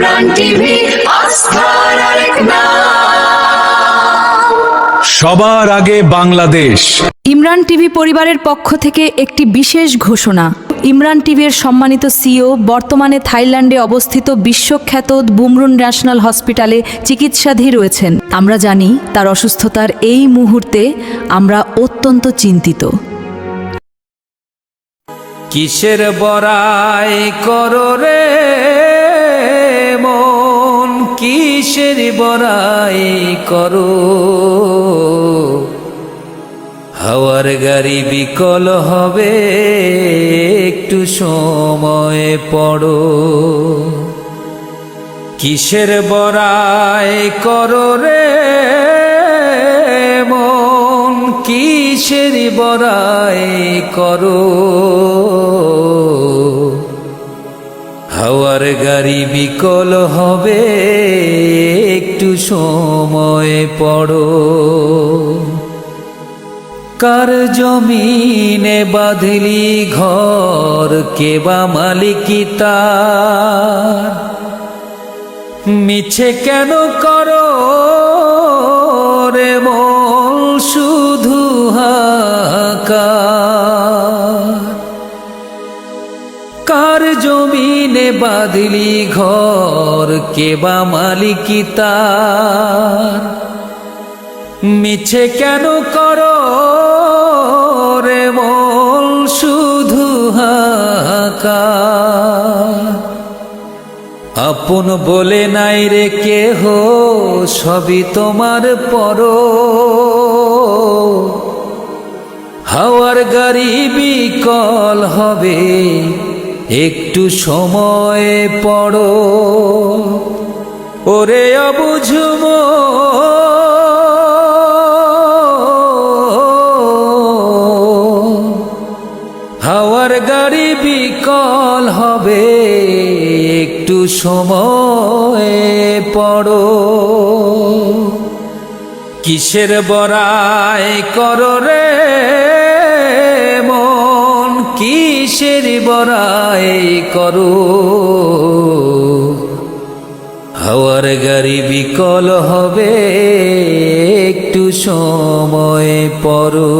Imran TV আস্থার আরেক নাম। সবার আগে বাংলাদেশ। ইমরান টিভি পরিবারের পক্ষ থেকে একটি বিশেষ ঘোষণা। ইমরান টিভির সম্মানিত সিইও বর্তমানে থাইল্যান্ডে অবস্থিত বিশ্বখ্যাত বুমরুন ন্যাশনাল হসপিটালে চিকিৎসাধীন রয়েছেন। আমরা জানি তার অসুস্থতার এই মুহূর্তে আমরা অত্যন্ত চিন্তিত। কিসের বড়াই করো রে মন, কিসের বড়াই করো? হাওয়ার গাড়ি বিকল হবে, একটু সময় পড়ো। কিসের বড়াই করো রে মন, কিসের বড়াই করো? হাওয়ার গাড়ি বিকল হবে, একটু সময় পড়ো। কার জমিনে বাঁধলি ঘর, কেবা মালিকি তার? মিছে কেন করো রে মন শুধু হাহাকার? কার জমিনে বাঁধলি ঘর, কেবা মালিকি তার? মিছে কেন করো রে মন শুধু হাহাকার? আপন বলে নাই রে কেহ, সবই তোমার পর। হাওয়ার গাড়ি বিকল হবে, একটু সময় পড়ো। ওরে অবুঝ হাওয়ার গাড়ি বিকল হবে, একটু সময় পড়ো। কিসের বড়াই করো রে মন, কিসের বড়াই করো? হাওয়ার গাড়ি বিকল হবে, একটু সময় পড়ো।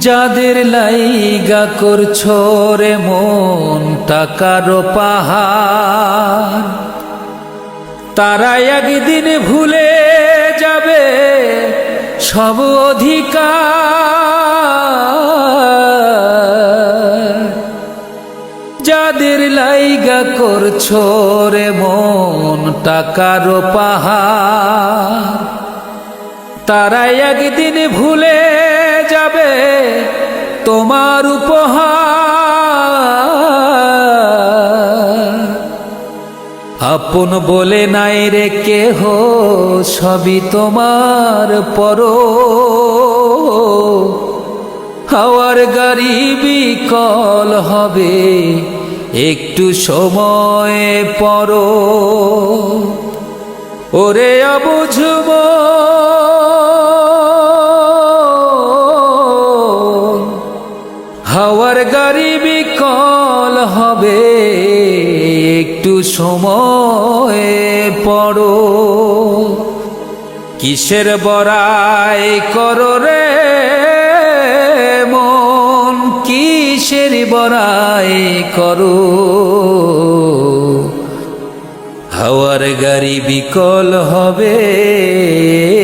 যাদের লাইগা করছো রে মন টাকার পাহাড়, তারা একদিন ভুলে যাবে সব অধিকার। যাদের লাইগা করছো রে মন টাকার পাহাড়, তারা একদিন ভুলে যাবে তোমার উপহার। আপন বলে নাই রে কেহ, সবই তোমার পর। হাওয়ার গাড়ি বিকল হবে, একটু সময় পড়ো। ওরে অবুঝ হাওয়ার গাড়ি বিকল হবে, একটু সময় পড়ো। কিসের বড়াই করো রে মন, কিসের বড়াই করো? হাওয়ার গাড়ি বিকল হবে,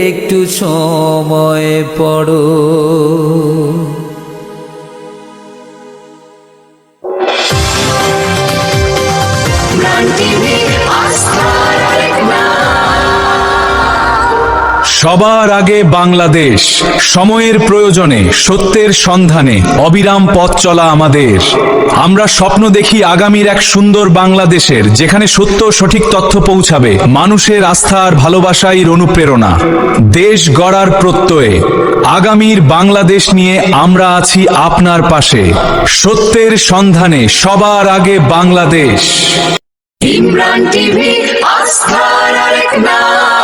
একটু সময় পড়ো। ইমরান টিভি আস্থার আরেক নাম। সবার আগে বাংলাদেশ। সময়ের প্রয়োজনে সত্যের সন্ধানে অবিরাম পথ চলা আমাদের। আমরা স্বপ্ন দেখি আগামীর এক সুন্দর বাংলাদেশের, যেখানে সত্য সঠিক তথ্য পৌঁছাবে, মানুষের আস্থা আর ভালোবাসাই অনুপ্রেরণা। দেশ গড়ার প্রত্যয়ে আগামীর বাংলাদেশ নিয়ে আমরা আছি আপনার পাশে। সত্যের সন্ধানে সবার আগে বাংলাদেশ। ইমরান টিভি আস্থার আরেক নাম।